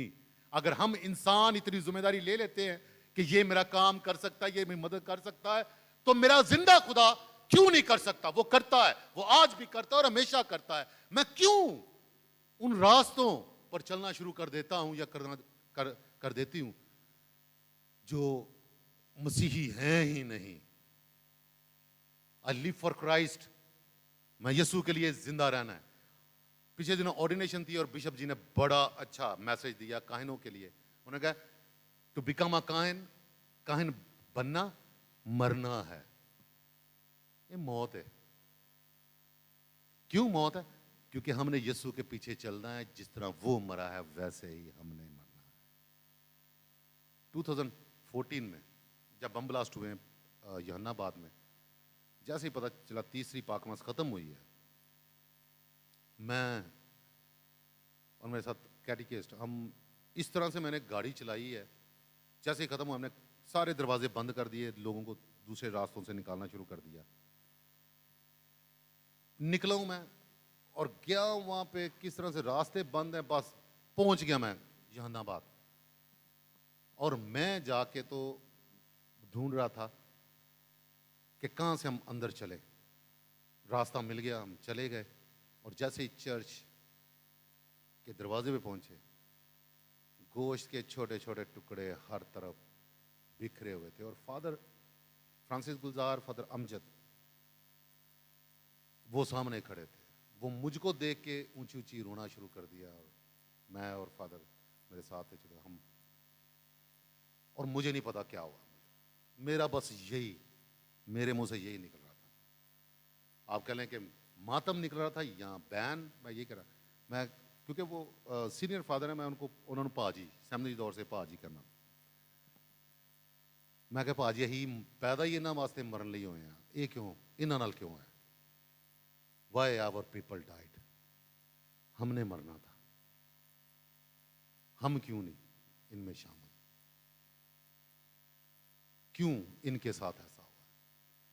[SPEAKER 2] अगर हम इंसान इतनी जिम्मेदारी ले लेते हैं कि ये मेरा काम कर सकता है, ये मेरी मदद कर सकता है, तो मेरा जिंदा खुदा क्यों नहीं कर सकता? वो करता है, वो आज भी करता है और हमेशा करता है। मैं क्यों उन रास्तों पर चलना शुरू कर देता हूं या कर देती हूं जो मसीही हैं ही नहीं। आई लिव फॉर क्राइस्ट, मैं यीशु के लिए जिंदा रहना है। पिछले दिनों ऑर्डिनेशन थी और बिशप जी ने बड़ा अच्छा मैसेज दिया काहिनों के लिए। उन्होंने कहा टू बिकम अ काहिन, काहिन बनना मरना है, ये मौत है। क्यों मौत है? क्योंकि हमने यीशु के पीछे चलना है, जिस तरह वो मरा है वैसे ही हमने मरना है। 2014 में जब बम ब्लास्ट हुए यूहन्नाबाद में, जैसे ही पता चला तीसरी पाकमास खत्म हुई है, मैं और मेरे साथ कैटिकेस्ट, हम इस तरह से मैंने गाड़ी चलाई है, जैसे ही खत्म हुआ हमने सारे दरवाजे बंद कर दिए, लोगों को दूसरे रास्तों से निकालना शुरू कर दिया। निकला हूं मैं और गया वहां पे, किस तरह से रास्ते बंद हैं, बस पहुंच गया मैं यूहन्नाबाद। और मैं जाके तो ढूंढ रहा था कि कहां से हम अंदर चले। रास्ता मिल गया, हम चले गए। और जैसे ही चर्च के दरवाजे पे पहुंचे, गोश्त के छोटे छोटे टुकड़े हर तरफ बिखरे हुए थे। और फादर फ्रांसिस गुलजार, फादर अमजद, वो सामने खड़े थे। वो मुझको देख के ऊंची ऊंची रोना शुरू कर दिया। और मैं और फादर मेरे साथ थे, चलो हम, और मुझे नहीं पता क्या हुआ। मेरा बस यही, मेरे मुंह से यही निकल रहा था। आप कह लें कि मातम निकल रहा था या बैन, मैं ये कह रहा। मैं क्योंकि वो सीनियर फादर है, मैं उन्होंने भाजी सैमनी दौर से भाजी करना। मैं कहा भाजी ही पैदा ही इन्होंने वास्ते मरन ਲਈ ਹੋਏ ਆ, ਇਹ क्यों इन्हों नाल क्यों है? वाई आवर पीपल डाइड, हमने मरना था, हम क्यों नहीं इनमें शामिल? क्यों इनके साथ ऐसा हुआ?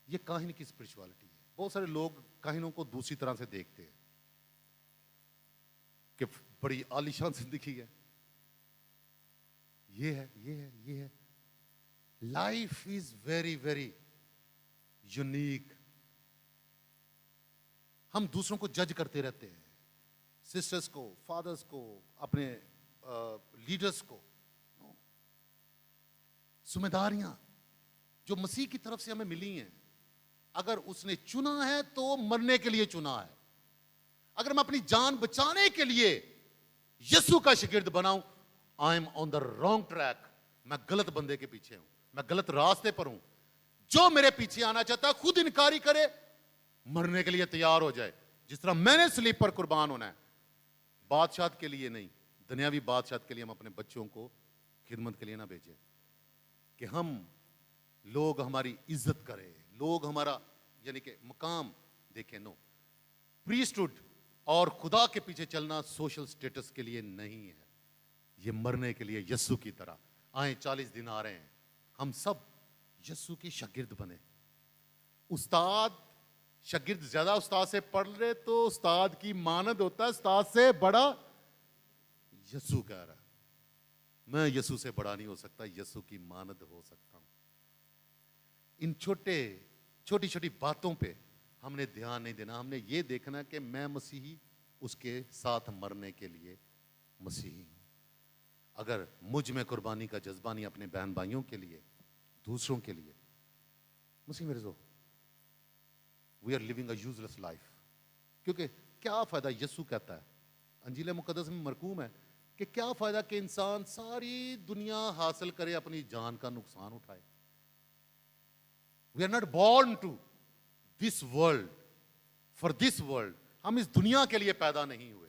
[SPEAKER 2] ये काहिन की स्पिरिचुअलिटी है। बहुत सारे लोग काहिनों को दूसरी तरह से देखते हैं कि बड़ी आलीशान जिंदगी है, ये है, ये है, ये है। Life is very very unique. हम दूसरों को जज करते रहते हैं, सिस्टर्स को, फादर्स को, अपने लीडर्स को। जिम्मेदारियां जो मसीह की तरफ से हमें मिली हैं, अगर उसने चुना है तो मरने के लिए चुना है। अगर मैं अपनी जान बचाने के लिए यीशु का शागिर्द बनाऊं, I am on the wrong track. मैं गलत बंदे के पीछे हूं, मैं गलत रास्ते पर हूं। जो मेरे पीछे आना चाहता है खुद इनकारी करे, मरने के लिए तैयार हो जाए। जिस तरह मैंने सलीब पर कुर्बान होना है, बादशाह के लिए नहीं, दुनियावी बादशाह के लिए हम अपने बच्चों को खिदमत के लिए ना भेजें कि हम लोग हमारी इज्जत करें, लोग हमारा यानी कि मुकाम देखें। नो, प्रीस्टहुड और खुदा के पीछे चलना सोशल स्टेटस के लिए नहीं है, ये मरने के लिए यीशु की तरह। आए 40 दिन आ रहे हैं, हम सब यीशु के शागिर्द बने। उस्ताद, शागिर्द ज्यादा उस्ताद से पढ़ रहे तो उस्ताद की मानद होता है, उस्ताद से बड़ा यीशु कह रहा है। मैं यीशु से बड़ा नहीं हो सकता, यीशु की मानद हो सकता हूं। इन छोटी छोटी बातों पे हमने ध्यान नहीं देना। हमने ये देखना कि मैं मसीही, उसके साथ मरने के लिए मसीही हूं। अगर मुझ में कुर्बानी का जज्बा नहीं, अपने बहन भाइयों के लिए, दूसरों के लिए, मसीह मेरे जो we are living a useless life. क्योंकि क्या फायदा, यीशु कहता है, अंजील मुकद्दस में मरकूम है कि क्या फायदा कि इंसान सारी दुनिया हासिल करे, अपनी जान का नुकसान उठाए। We are not born to this world for this world. हम इस दुनिया के लिए पैदा नहीं हुए,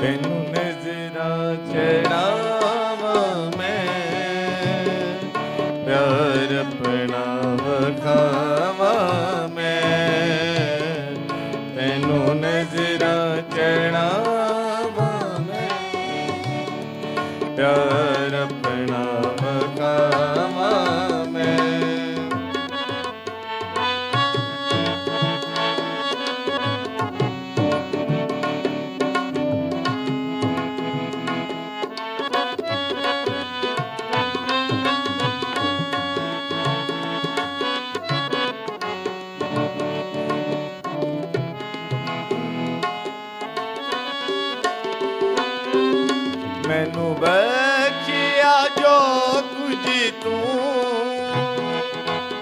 [SPEAKER 1] ਤੈਨੂੰ ਨਜ਼ਰਾਂ ਚੜਾਵਾਂ ਮੈਂ, ਪਿਆਰ ਆਪਣਾ ਵਿਖਾਵਾਂ ਮੈਂ। ਤੈਨੂੰ ਨਜ਼ਰਾਂ ਚੜਾਵਾਂ ਮੈਂ, ਪਿਆਰ ਆਪਣਾ ਵਿਖਾਵਾਂ ਮੈਂ। ਮੈਨੂੰ ਬਖਸ਼ਿਆ ਜੋ ਕੁਝ ਤੂੰ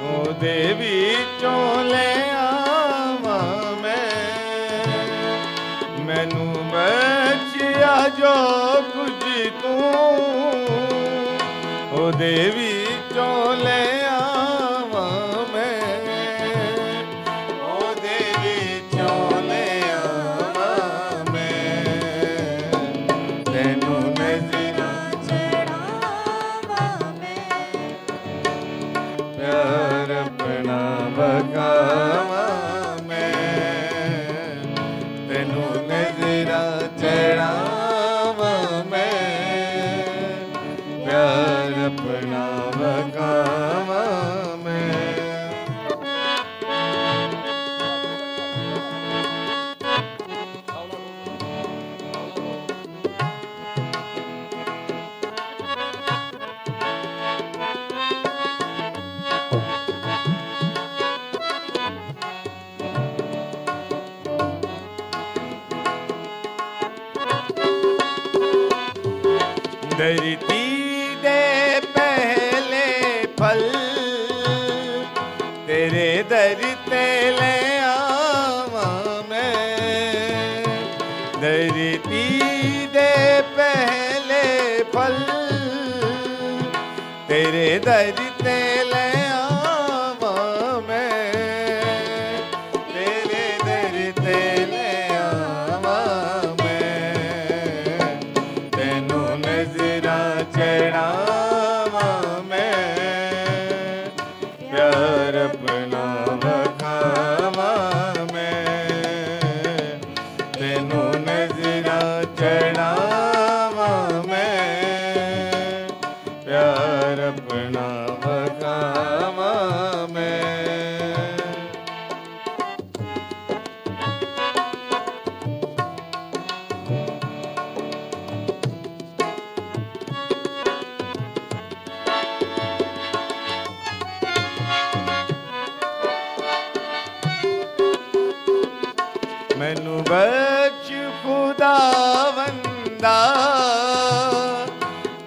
[SPEAKER 1] ਉਹਦੇ ਵਿੱਚੋਂ ਲੈ ਆਵਾਂ ਮੈਂ। ਮੈਨੂੰ ਬਖਸ਼ਿਆ ਜੋ ਕੁਝ ਤੂੰ ਉਹਦੇ ਵਿੱਚੋਂ ਲੈ ਆਵਾਂ ਮੈਂ। ਉਹਦੇ ਵਿੱਚੋਂ ਲੈ ਆਵਾਂ ਮੈਂ। ਤੈਨੂੰ ਨਜ਼ਰਾਂ ਚੜਾਵਾਂ ਮੈਂ, ਪਿਆਰ ਆਪਣਾ ਵਿਖਾਵਾਂ ਮੈਂ। ਤੈਨੂੰ ਨਜ਼ਰਾਂ ਚੜਾਵਾਂ ਮੈਂ, ਪਿਆਰ ਆਪਣਾ ਵਿਖਾਵਾਂ ਮੈਂ। धरती दे पहले फल तेरे दर ते ले आवां मैं। धरती दे पहले फल तेरे दर ते ले आवां मैं। तेरे दर ते ले आवां मैं। तैनू नज़रां चढ़ावां मैं, प्यार अपना विखावां मैं। तैनू नज़रां चढ़ावां मैं, प्यार अपना विखावां मैं।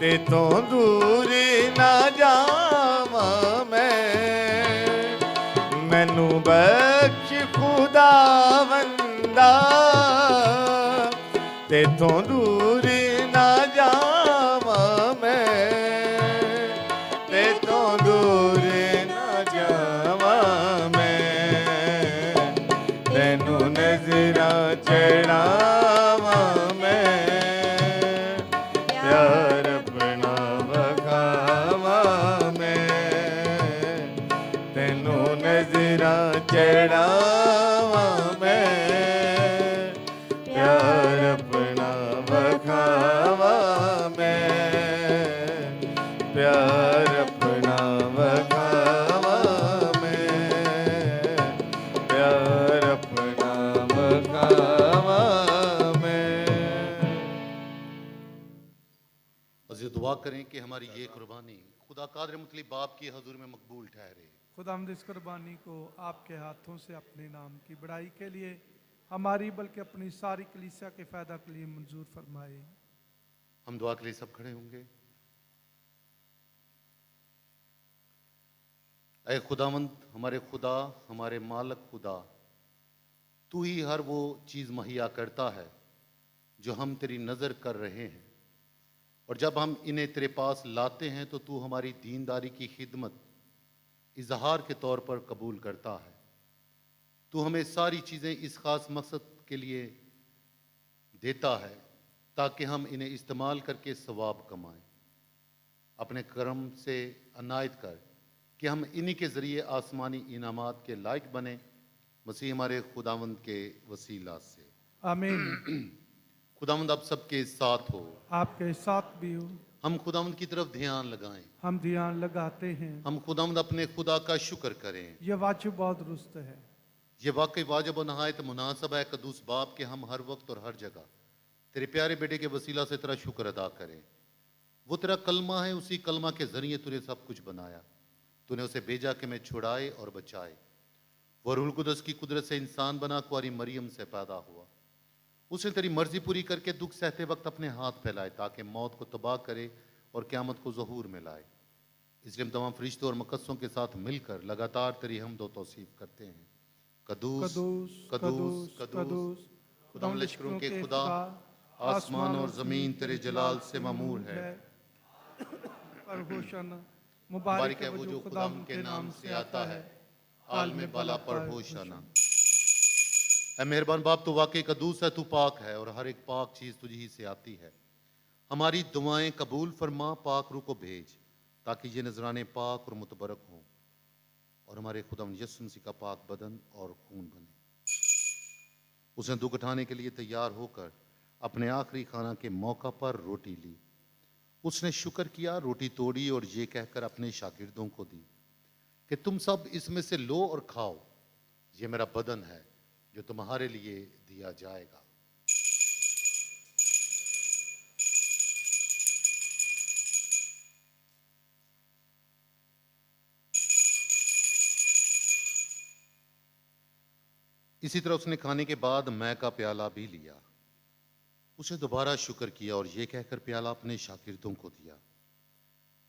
[SPEAKER 1] ते तो दूर ना जावां मैनू बख्श खुदावंदा ते तो दूर ना जावां ते तो दूर ना जावां तैनू नजरा चढ़ावां प्यार अपना वखावां तैनू नजरा चढ़ावां प्यार अपना वखावां प्यार अपना वखावां प्यार अपना वखावां
[SPEAKER 2] अज़ीज़ दुआ करें कि हमारी ये कुर्बानी खुदा कादिर मुतल्लिब बाप की हजूर में मकबूल ठहरे।
[SPEAKER 6] खुदावंद इस कुर्बानी को आपके हाथों से अपने नाम की बड़ाई के लिए हमारी बल्कि अपनी सारी कलीसिया के फ़ायदा के लिए मंजूर फरमाए।
[SPEAKER 2] हम दुआ के लिए सब खड़े होंगे। ऐ खुदावंद, हमारे खुदा, हमारे मालिक खुदा, तू ही हर वो चीज़ मुहैया करता है जो हम तेरी नज़र कर रहे हैं, और जब हम इन्हें तेरे पास लाते हैं तो तू हमारी दीनदारी की खिदमत इजहार के तौर पर कबूल करता है। तू हमें सारी चीज़ें इस ख़ास मकसद के लिए देता है ताकि हम इन्हें इस्तेमाल करके सवाब कमाएं। अपने करम से अनायत कर कि हम इन्हीं के ज़रिए आसमानी इनामात के लायक बने, मसीह हमारे खुदावंद के वसीला से
[SPEAKER 6] आमीन।
[SPEAKER 2] खुदावंद आप सबके साथ हो,
[SPEAKER 6] आपके साथ भी हो।
[SPEAKER 2] हम खुदावंद की तरफ ध्यान लगाएं।
[SPEAKER 6] हम ध्यान लगाते हैं।
[SPEAKER 2] हम खुदावंद अपने खुदा का शुक्र करें।
[SPEAKER 6] यह वाजिब बहुत दुरुस्त है।
[SPEAKER 2] ये वाकई वाजिब और नहायत मुनासिब है कदूस बाप के हम हर वक्त और हर जगह तेरे प्यारे बेटे के वसीला से तेरा शुक्र अदा करें। वो तेरा कलमा है, उसी कलमा के ज़रिए तूने सब कुछ बनाया। तूने उसे भेजा कि मैं छुड़ाए और बचाए। वो रूहुल कुदस की कुदरत से इंसान बना, कुंवारी मरियम से पैदा हुआ। उसने तेरी मर्जी पूरी करके दुख सहते वक्त अपने हाथ फैलाए ताकि मौत को तबाह करे और क़यामत को ज़हूर में लाए। इसलिए हम तमाम फरिश्तों और मुक़द्दसों के साथ मिलकर लगातार तेरी हम्द व तौसीफ करते हैं। कदूस कदूस कदूस खुदा लश्करों के खुदा, आसमान और ज़मीन तेरे जलाल से ममूर है।
[SPEAKER 6] पर होशाना, मुबारक है वो जो खुदा के नाम से आता है।
[SPEAKER 2] आल में बाला पर होशाना। ऐ मेहरबान बाप, तू वाकई कदूस है, तू पाक है और हर एक पाक चीज़ तुझ ही से आती है। हमारी दुआएं कबूल फरमा, पाक रूह को भेज ताकि ये नजराने पाक और मुतबरक हों और हमारे खुदा यीशु मसीह का पाक बदन और खून बने। उसने दुख उठाने के लिए तैयार होकर अपने आखिरी खाना के मौका पर रोटी ली। उसने शुक्र किया, रोटी तोड़ी और ये कहकर अपने शागिर्दों को दी कि तुम सब इसमें से लो और खाओ, ये मेरा बदन है जो तुम्हारे लिए दिया जाएगा। इसी तरह उसने खाने के बाद मैं का प्याला भी लिया। उसे दोबारा शुक्र किया और ये कहकर प्याला अपने शागिर्दों को दिया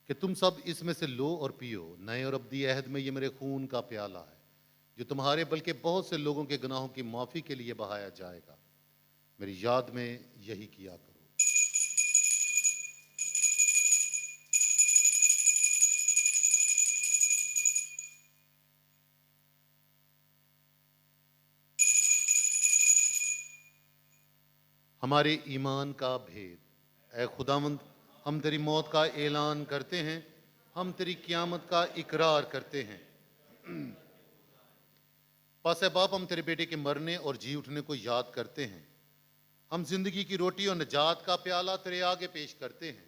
[SPEAKER 2] कि तुम सब इसमें से लो और पियो। नए और अब्दी अहद में ये मेरे खून का प्याला है जो तुम्हारे बल्कि बहुत से लोगों के गुनाहों की माफ़ी के लिए बहाया जाएगा। मेरी याद में यही किया करो। हमारे ईमान का भेद। ऐ खुदावंद, हम तेरी मौत का ऐलान करते हैं, हम तेरी क़यामत का इकरार करते हैं। पास बाप, हम तेरे बेटे के मरने और जी उठने को याद करते हैं। हम जिंदगी की रोटी और निजात का प्याला तेरे आगे पेश करते हैं।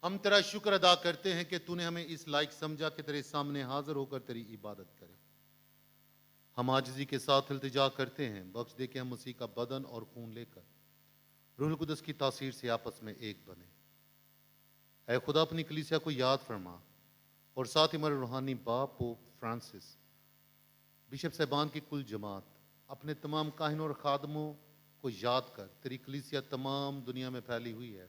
[SPEAKER 2] हम तेरा शुक्र अदा करते हैं कि तूने हमें इस लायक समझा कि तेरे सामने हाजिर होकर तेरी इबादत करें। हम आजिज़ी के साथ इल्तिजा करते हैं, बख्श दे कि हम मसीह का बदन और खून लेकर रूहुल कुदस की तासीर से आपस में एक बने। ऐ खुदा, अपनी कलीसिया को याद फरमा और साथ ही हमारे रूहानी बाप पोप फ्रांसिस, बिशप साहबान की कुल जमात, अपने तमाम काहिनों और खादमों को याद कर। तेरी कलीसिया तमाम दुनिया में फैली हुई है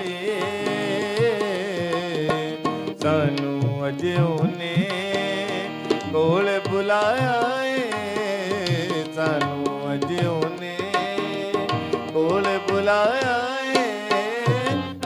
[SPEAKER 1] ਏ ਸਾਨੂੰ ਅੱਜ ਉਹਨੇ ਕੋਲ ਬੁਲਾਇਆ ਏ ਸਾਨੂੰ ਅੱਜ ਉਹਨੇ ਕੋਲ ਬੁਲਾਇਆ ਏ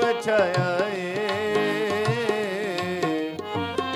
[SPEAKER 1] ਵਿਛਾਇਆ ਏ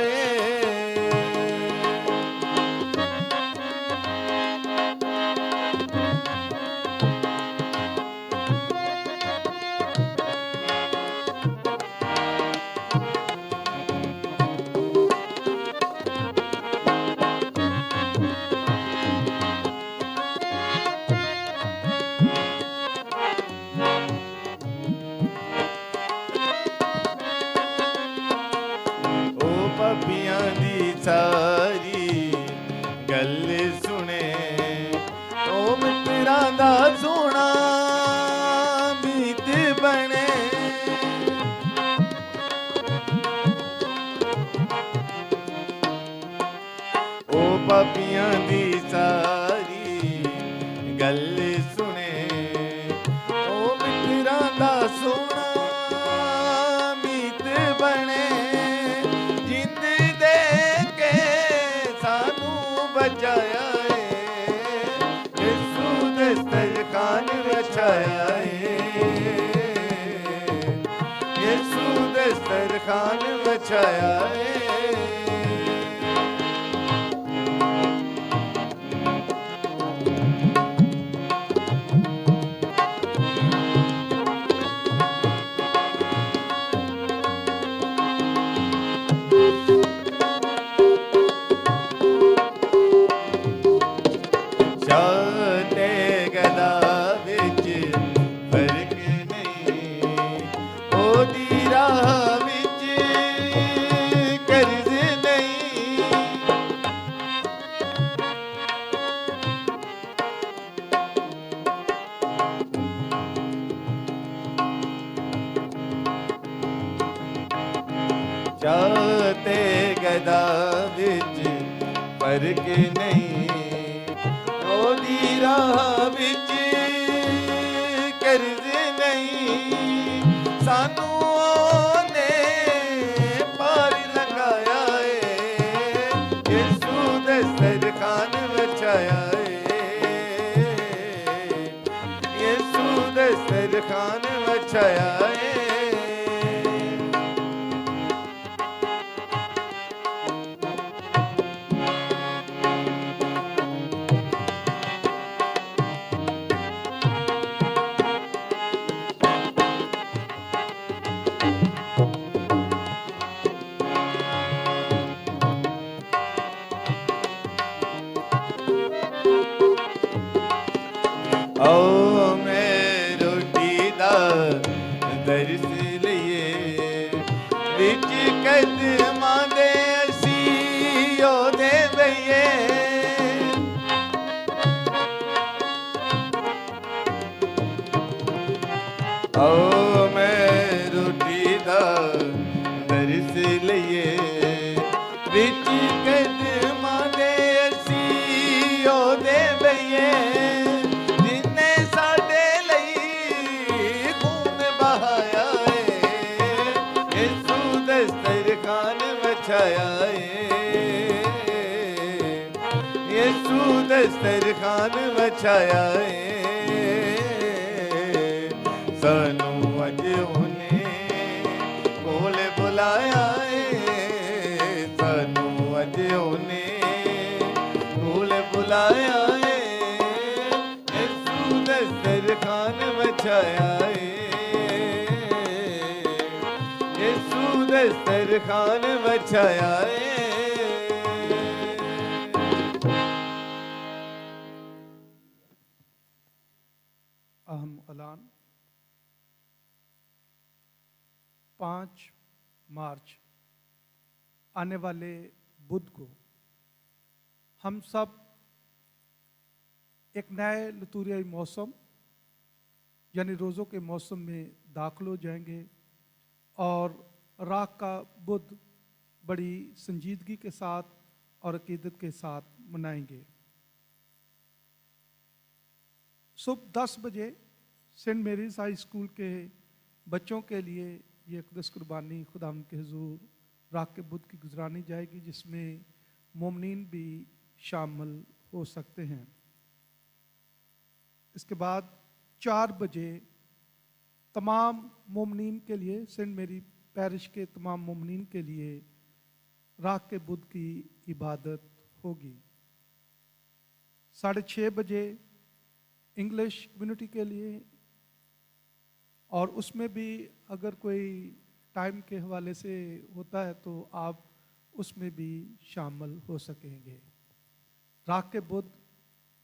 [SPEAKER 1] ਏ ਗੱਲ ਸੁਣੇ ਉਹ ਮਿੱਤਰਾਂ ਦਾ ਸੋਹਣਾ ਮੀਤ ਬਣੇ ਉਹ ਪਾਪੀਆਂ ਦੀ ਸਾਰੀ ਗੱਲ ਸੁਣੇ ਉਹ ਮਿੱਤਰਾਂ ਦਾ ਸੋਹਣਾ ਮੀਤ ਬਣੇ ਜਿੰਦ ਦੇ ਕੇ ਸਾਨੂੰ ਬਚਾਇਆ ਏ ਯਿਸੂ ਦੇ ਦਸਤਰਖਾਨ ਵਿਛਾਇਆ ਏ ਯਿਸੂ ਦੇ ਦਸਤਰਖਾਨ ਵਿਛਾਇਆ ਏ ਚਾਹਤੇ ਗਦਾ ਵਿੱਚ ਫਰਕ ਨਹੀਂ ਉਹਦੀ ਰਾਹ ਵਿੱਚ ਕਰਜ਼ ਨਹੀਂ ਚਾਹਤੇ ਗਦਾ ਵਿੱਚ ਫਰਕ ਨਹੀਂ ਉਹਦੀ ਰਾਹ ਵਿੱਚ ਕਰਜ਼ ਨਹੀਂ ਸਾਨੂੰ ਉਹਨੇ ਪਾਰ ਲੰਘਾਇਆ ਏ ਯਿਸੂ ਦੇ ਦਸਤਰਖਾਨ ਵਿਛਾਇਆ ਏ ਯਿਸੂ ਦੇ ਦਸਤਰਖਾਨ ਵਿਛਾਇਆ ਏ ਆਓ ਮੈਂ ਰੋਟੀ ਦਾ ਦਰਸ ਲਈਏ ਵਿੱਚ ਕਦਮਾਂ ਦੇ ਅਸੀਂ ਉਹਦੇ ਬਈਏ ਆਓ ਮੈਂ ਰੋਟੀ ਦਾ ਦਰਸ ਲਈਏ ਵਿੱਚ ਕਦਮਾਂ ਦੇ ਅਸੀਂ ਉਹਦੇ ਬਈਏ ਵਿਛਾਇਆ ਏ ਯਿਸੂ ਦਸਤਰਖਾਨ ਵਿਛਾਇਆ ਏ ਸਾਨੂੰ ਅੱਜ ਉਹਨੇ ਕੋਲ ਬੁਲਾਇਆ ਏ ਸਾਨੂੰ ਅੱਜ ਉਹਨੇ ਕੋਲ ਬੁਲਾਇਆ ਏ ਯਿਸੂ ਦਸਤਰਖਾਨ ਵਿਛਾਇਆ ਏ ਯਿਸੂ ਦਸਤਰਖਾਨ ਵਿਛਾਇਆ ਏ
[SPEAKER 6] अहम ऐलान 5 मार्च आने वाले बुध को हम सब एक नए लतूरियाई मौसम यानी रोज़ों के मौसम में दाखिल हो जाएंगे और राख का बुध बड़ी संजीदगी के साथ और अकीदत के साथ मनाएंगे। सुबह 10 बजे सेंट मेरीज हाई स्कूल के बच्चों के लिए ये अक़दस कुर्बानी खुदावंद के हुजूर राख के बुध की गुजरानी जाएगी जिसमें मोमिनीन भी शामिल हो सकते हैं। इसके बाद 4 बजे तमाम मोमिनीन के लिए सेंट मेरी पैरिश के तमाम मोमिनीन के लिए राख के बुध की इबादत होगी। 6:30 बजे इंग्लिश कम्युनिटी के लिए और उसमें भी अगर कोई टाइम के हवाले से होता है तो आप उसमें भी शामिल हो सकेंगे। राख के बुध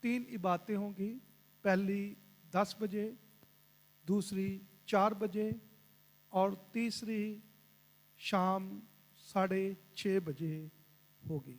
[SPEAKER 6] 3 इबादतें होंगी, पहली 10 बजे, दूसरी 4 बजे और तीसरी शाम 6:30 बजे होगी।